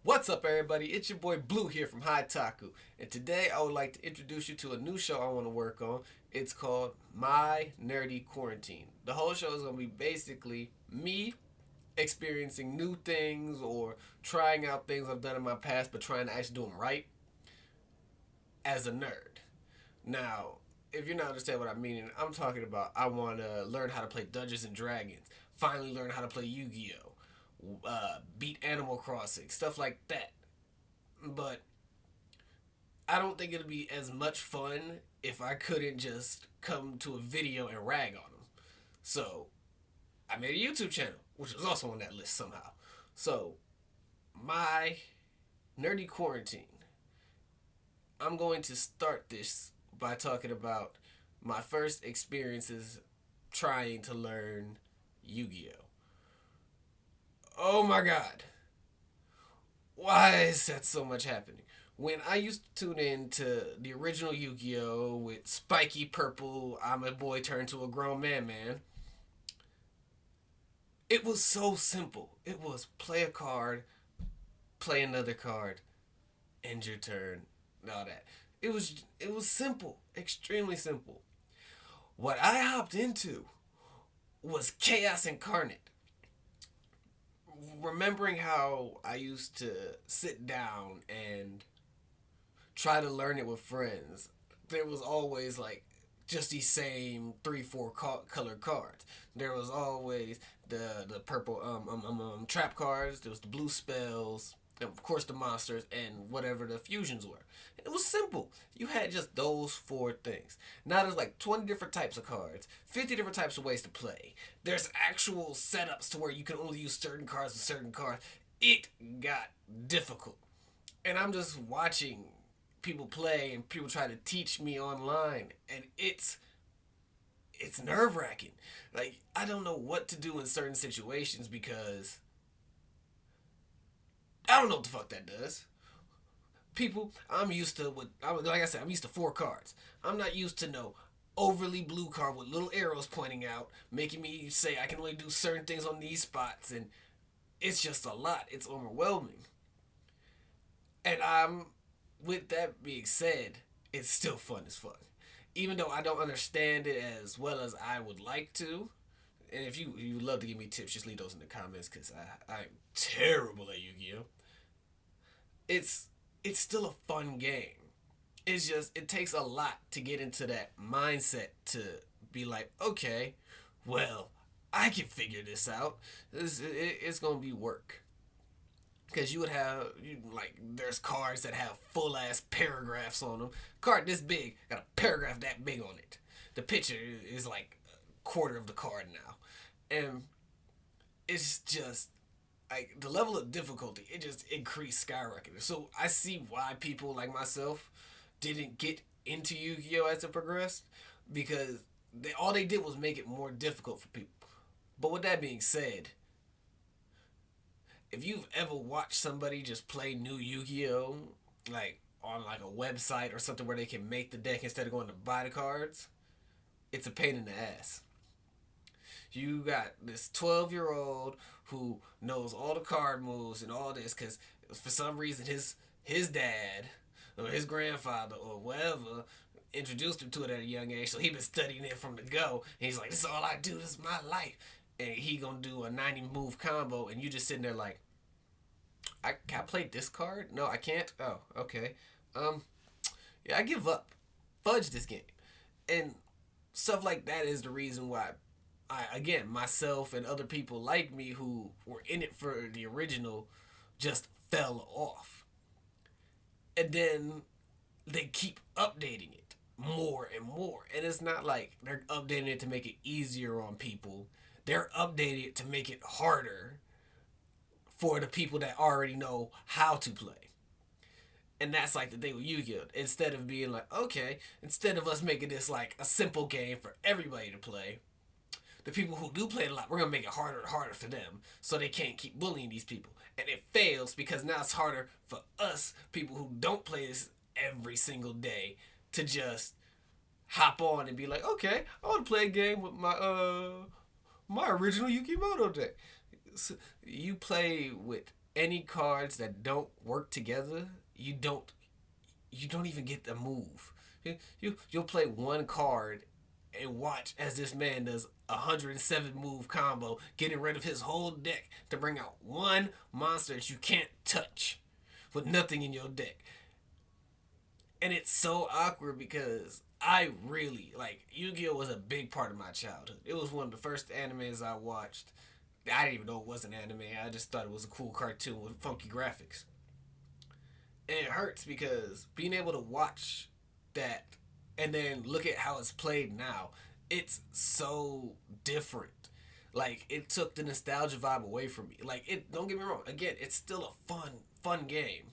What's up, everybody? It's your boy Blue here from High Taku, and today I would like to introduce you to a new show I want to work on. It's called My Nerdy Quarantine. The whole show is going to be basically me experiencing new things or trying out things I've done in my past, but trying to actually do them right as a nerd. Now, if you're not understanding what I mean, I'm talking about I want to learn how to play Dungeons and Dragons, finally learn how to play Yu-Gi-Oh, beat Animal Crossing, stuff like that. But I don't think it'd be as much fun if I couldn't just come to a video and rag on them. So I made a YouTube channel, which was also on that list somehow. So my nerdy quarantine. I'm going to start this by talking about my first experiences trying to learn Yu-Gi-Oh. Oh my god. Why is that so much happening? When I used to tune in to the original Yu-Gi-Oh with spiky purple, I'm a boy turned to a grown man, it was so simple. It was play a card, play another card, end your turn, and all that. It was simple, extremely simple. What I hopped into was Chaos Incarnate. Remembering how I used to sit down and try to learn it with friends, there was always like just these same three, four colored cards. There was always the purple trap cards. There was the blue spells, and of course the monsters, and whatever the fusions were. It was simple. You had just those four things. Now there's like 20 different types of cards, 50 different types of ways to play. There's actual setups to where you can only use certain cards with certain cards. It got difficult. And I'm just watching people play and people try to teach me online, and it's nerve wracking. Like, I don't know what to do in certain situations because I don't know what the fuck that does. People, I'm used to like I said, I'm used to four cards. I'm not used to no overly blue card with little arrows pointing out, making me say I can only do certain things on these spots, and it's just a lot. It's overwhelming. And with that being said, it's still fun as fuck. Even though I don't understand it as well as I would like to, and if you would love to give me tips, just leave those in the comments because I'm terrible at Yu-Gi-Oh. It's it's still a fun game. It's just it takes a lot to get into that mindset to be like, okay, well, I can figure this out. It's gonna be work. Because you would have like there's cards that have full ass paragraphs on them. Card this big got a paragraph that big on it. The picture is like a quarter of the card now, and it's just like the level of difficulty. It just increased skyrocketed. So I see why people like myself didn't get into Yu-Gi-Oh as it progressed because all they did was make it more difficult for people. But with that being said, if you've ever watched somebody just play new Yu-Gi-Oh, like on like a website or something where they can make the deck instead of going to buy the cards, it's a pain in the ass. You got this 12-year-old who knows all the card moves and all this because for some reason his dad or his grandfather or whatever introduced him to it at a young age, so he been studying it from the go. And he's like, "This is all I do. This is my life." And he gonna do a 90 move combo, and you just sitting there like, can I play this card? No, I can't. Oh, okay. Um, yeah, I give up. Fudge this game, and stuff like that is the reason why again, myself and other people like me who were in it for the original, just fell off, and then they keep updating it more and more, and it's not like they're updating it to make it easier on people. They're updating it to make it harder for the people that already know how to play. And that's like the thing with Yu-Gi-Oh! Instead of being like, okay, instead of us making this like a simple game for everybody to play, the people who do play it a lot, we're gonna make it harder and harder for them so they can't keep bullying these people. And it fails because now it's harder for us, people who don't play this every single day, to just hop on and be like, okay, I want to play a game with my original Yukimoto deck. So you play with any cards that don't work together, you don't even get to move. You'll play one card and watch as this man does 107 move combo, getting rid of his whole deck to bring out one monster that you can't touch with nothing in your deck. And it's so awkward because I really like Yu-Gi-Oh was a big part of my childhood. It was one of the first animes I watched. I didn't even know it was an anime. I just thought it was a cool cartoon with funky graphics. And it hurts because being able to watch that and then look at how it's played now, it's so different. Like it took the nostalgia vibe away from me. Like it don't get me wrong, again, it's still a fun game.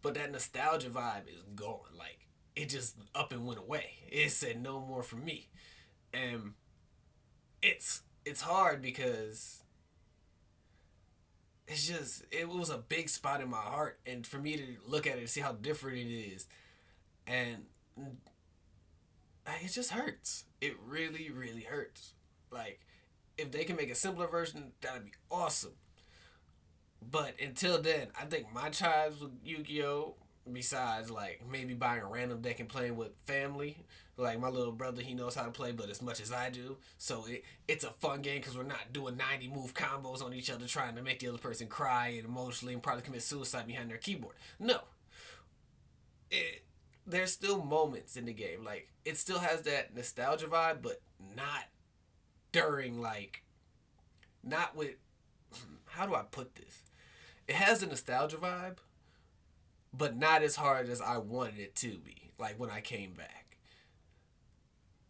But that nostalgia vibe is gone. Like it just up and went away. It said no more for me. And it's hard because it was a big spot in my heart, and for me to look at it and see how different it is, and it just hurts. It really really hurts. Like if they can make a simpler version, that'd be awesome. But until then, I think my tribes with Yu-Gi-Oh, besides like maybe buying a random deck and playing with family, like my little brother, he knows how to play, but as much as I do, so it's a fun game because we're not doing 90 move combos on each other trying to make the other person cry and emotionally and probably commit suicide behind their keyboard. No, it, there's still moments in the game, like it still has that nostalgia vibe, but not during like not with how do I put this? It has the nostalgia vibe, but not as hard as I wanted it to be. Like when I came back,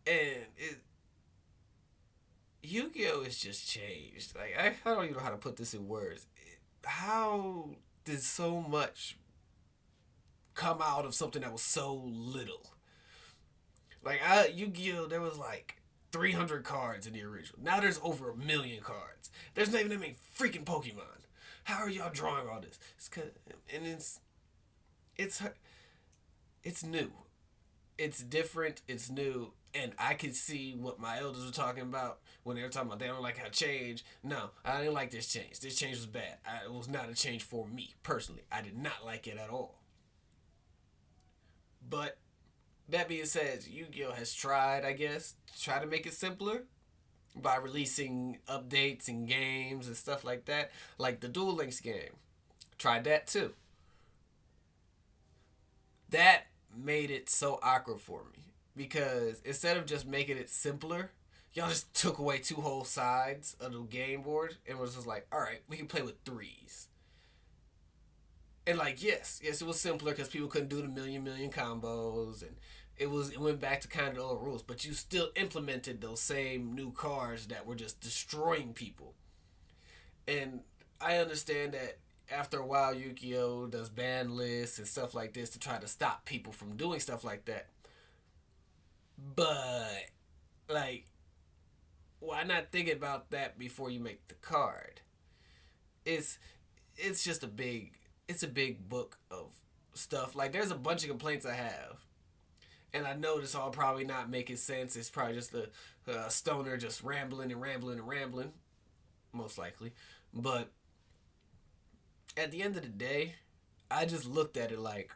and Yu-Gi-Oh is just changed. Like I don't even know how to put this in words. How did so much come out of something that was so little? Like Yu-Gi-Oh, there was like 300 cards in the original. Now there's over 1 million cards. There's not even that many freaking Pokemon. How are y'all drawing all this? It's cause, and it's it's new. It's different. It's new. And I could see what my elders were talking about when they were talking about they don't like how change. No, I didn't like this change. This change was bad. It was not a change for me personally. I did not like it at all. But that being said, Yu-Gi-Oh has tried, I guess, to try to make it simpler by releasing updates and games and stuff like that, like the Duel Links game. Tried that too. That made it so awkward for me because instead of just making it simpler, y'all just took away two whole sides of the game board and was just like, all right, we can play with threes. And like, yes, it was simpler because people couldn't do the million combos, and it went back to kind of the old rules, but you still implemented those same new cards that were just destroying people. And I understand that after a while, Yu-Gi-Oh does ban lists and stuff like this to try to stop people from doing stuff like that. But like, why not think about that before you make the card? It's it's just a big book of stuff. Like there's a bunch of complaints I have, and I know this all probably not making sense. It's probably just a stoner just rambling and rambling and rambling, most likely. But at the end of the day, I just looked at it like,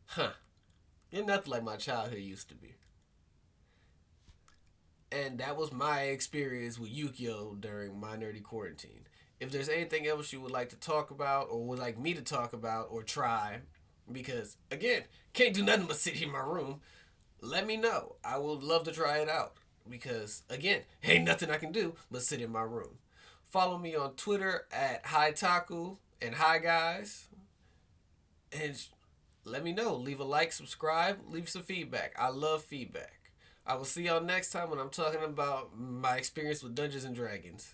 huh, you're nothing like my childhood used to be. And that was my experience with Yu-Gi-Oh during my nerdy quarantine. If there's anything else you would like to talk about or would like me to talk about or try, because again, can't do nothing but sit here in my room, let me know. I would love to try it out. Because again, ain't nothing I can do but sit in my room. Follow me on Twitter at Hi Taku and Hi Guys. And let me know. Leave a like, subscribe, leave some feedback. I love feedback. I will see y'all next time when I'm talking about my experience with Dungeons and Dragons.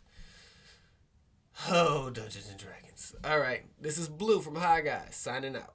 Oh, Dungeons and Dragons. Alright, this is Blue from Hi Guys, signing out.